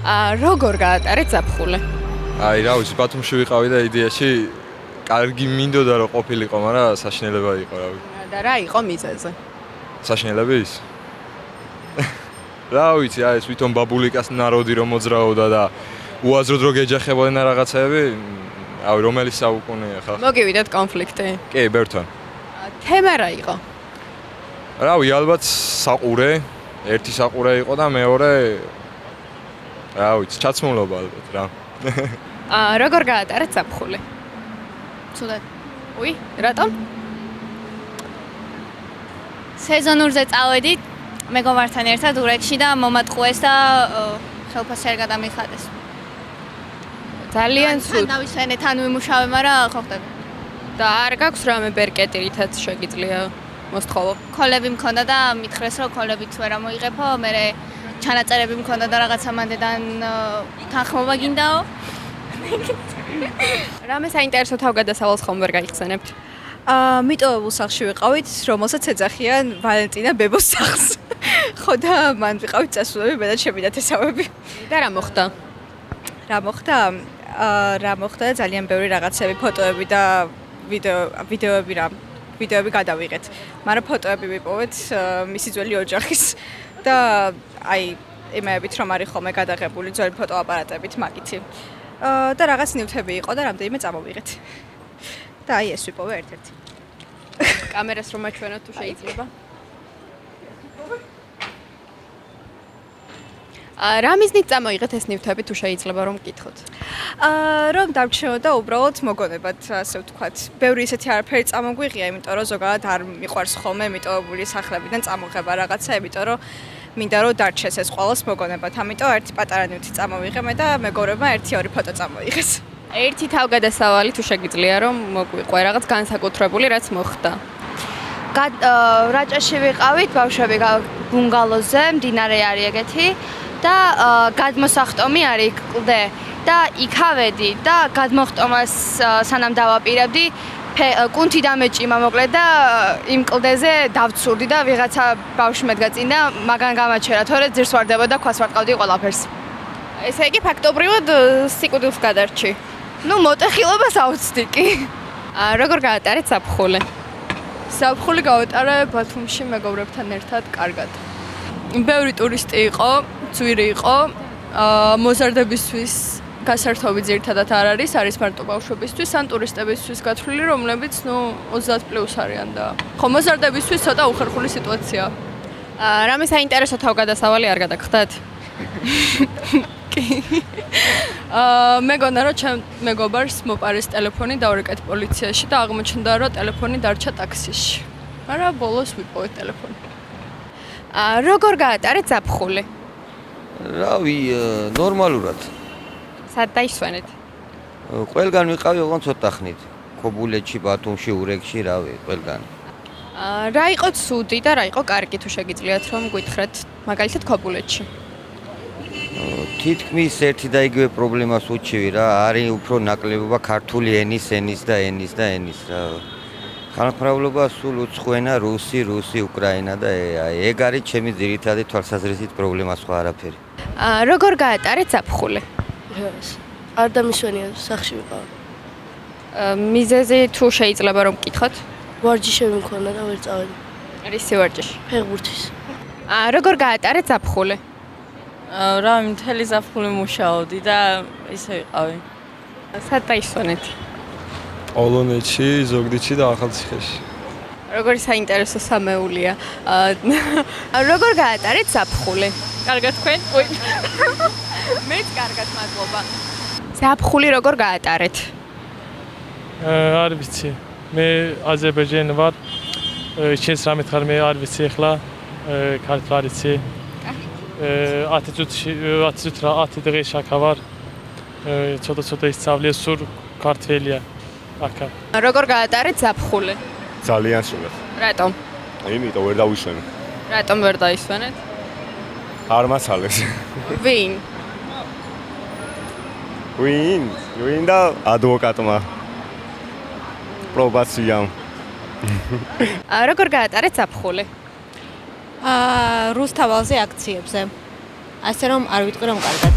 როგორ გაატარეთ ზაფხული? აი რა ვიცი, ბათუმში ვიყავი და იდეაში კარგი მინდოდა რომ ყოფილიყო, მაგრამ საშინელება იყო, რა ვიცი. და რა იყო მიზეზი? საშინელების? რა ვიცი, აი ეს ვითომ ბაბულიკას ნაროდი რომ მოძრაობდა და უაზროდ რო გეჯახებოდნენ რაღაცეები, აი რომელი საუკუნეა ხა? მოგივიდეთ კონფლიქტი. კი, ბერთან. თემა რა იყო? რავი, ალბათ საყურე, ერთი საყურე იყო და მეორე რა ვიცი, ჩაცმულობა ალბათ რა. როგორ გაატარეთ ზაფხული? ცუდად. უი, რატომ? სეზონურზე წავედით მეგობართან ერთად ურეკში და მომატყუეს და ხელფასი არ გადამიხადეს. ძალიან თან ცუდ. დავისვენე, თან ვიმუშავე, მაგრამ ხო ხდება. და არ გაქვს რამე ბერკეტი, რითაც შეგიძლია მოსთხოვო? კოლები მქონდა და მითხრეს, რომ კოლებით ვერ ამოიღებო, მე ჩანაწერები მქონდა და რაღაცა მანდედან თანხმობა გინდაო. რამე საინტერესო თავგადასავალს ხომ ვერ გაიხსენებთ? მიტოვებულ სახლში ვიყავით, რომელსაც ეძახიან ვალენტინა ბებოს სახლს. ხო და მან ვიყავით წასულები მე და ჩემი ნათესავები. და რა მოხდა? რა მოხდა? რა მოხდა და ძალიან ბევრი რაღაცები, ფოტოები და ვიდეოები გადავიღეთ. მაგრამ ფოტოები ვიპოვეთ მისი ძველი ოჯახის და აი იმეებით რომ არის ხოლმე გადაღებული ძველი ფოტოაპარატებით მაგითი. და რაღაც ნივთები იყო და რამდენიმე წამოვიღეთ. და აი ეს ვიპოვე ერთ-ერთი. კამერას რომ აჩვენოთ თუ შეიძლება? რა მიზნით წამოიღეთ ეს ნივთები თუ შეიძლება რომ გკითხოთ? რომ დავჩენოთ და უბრალოდ მოგონებად, ასე ვთქვათ. ბევრი ისეთი არაფერი წამოგვიღია, იმიტომ რომ ზოგადად არ მიყვარს ხოლმე მიტოვებული სახლებიდან წამოღება რაღაცა, იმიტომ რომ მინდა რომ დარჩეს ეს ყოველს მოგონებად. ამიტომ ერთი პატარა ნივთი წამოვიღე მე და მეგობრებმა 1-2 ფოტო წამოიღეს. ერთი თავგადასავალი თუ შეგიძლია რომ მოგვიყვე რაღაც განსაკუთრებული რაც მოხდა. რაჭაში ვიყავით ბავშვები ბუნგალოზე, მდინარე არის ეგეთი და გადმოსახტომი არის კლდე და იქავედი და გადმოხტომას სანამ დავაპირებდი კუნთი დამეჭიმა მოკლედ და იმ კლდეზე დავცურდი და ვიღაცა ბავშვი მედგა წინ და მაგან გამაჩერა, თორე ძირს ვარდება და ქვას ვარყავდი ყველაფერს. ესე იგი ფაქტობრივად სიკვდილს გადარჩი. ნუ მოტეხილობას ავწდი კი. როგორ გაატარეთ ზაფხული? ზაფხული გავატარე ბათუმში მეგობრებთან ერთად კარგად. ბევრი ტურისტი იყო, ძვირი იყო, მოზარდებისთვის გასართობი ძირითადად არ არის, არის მარტო ბავშვებისთვის, ან ტურისტებისთვის გათვლილი, რომლებიც 30+ არიან და ხო მოზარდებისთვის ცოტა უხერხული სიტუაციაა. რამე საინტერესო თავგადასავალი არ გადაგხდათ? კი. მეგონა რომ ჩემ მეგობარს მოპარეს ტელეფონი დავრეკეთ პოლიციაში და აღმოჩნდა რომ ტელეფონი დარჩა ტაქსიში. მაგრამ ბოლოს ვიპოვეთ ტელეფონი. როგორ გაატარეთ ზაფხული? რავი, ნორმალურად. სად დაისვენეთ? ყველგან ვიყავი ოღონდ ცოტა ხნით. ქობულეთში, ბათუმში, ურეკში, რავი, ყველგან. რა იყო ცუდი და რა იყო კარგი თუ შეგიძლიათ რომ გითხრათ, მაგალითად ქობულეთში? თითქმის ერთი და იგივე პრობლემას უჩივი რა, არის უფრო ნაკლებობა ქართული ენის რა. ხალხმრავლობა სულ უცხო ენა რუსი, უკრაინა და ეგ არის ჩემი ძირითადი თვალსაზრისით პრობლემა, სხვა არაფერი. როგორ გაატარეთ ზაფხული? არ დამისვენია, სახლში ვიყავ. მიზეზი თუ შეიძლება რომ გკითხოთ? ვარჯიშები მქონდა და ვერ წავედი. რისი ვარჯიში? ფეხბურთის. როგორ გაატარეთ ზაფხული? რა მთელი ზაფხული მუშაობდი და ისე ვიყავი. სად დაისვენეთ? პოლონეთში, ზუგდიდში და ახალციხეში. როგორი საინტერესო სამეულია. როგორ გაატარეთ ზაფხული? კარგად თქვენ? უი. მეც კარგად, მადლობა. ზაფხული როგორ გაატარეთ? არ ვიცი. მე აზერბაიჯანი ვარ. შენს რამე ხარ მე არ ვიცი ახლა. ქართულ არ ვიცი. 10 დღე შაქა ვარ. ცოტა ისწავლე სულ ქართელია. აკა. როგორ გაატარეთ ზაფხული? ძალიან სულად. რატომ? იმიტომ ვერ დავისვენე. რატომ ვერ დაისვენეთ? არ მაცალეს. ვინ? ვინ და ადვოკატმა. პრობაციამ. როგორ გაატარეთ ზაფხული? რუსთავალზე აქციებზე. ასე რომ არ ვიტყვი რომ კარგად.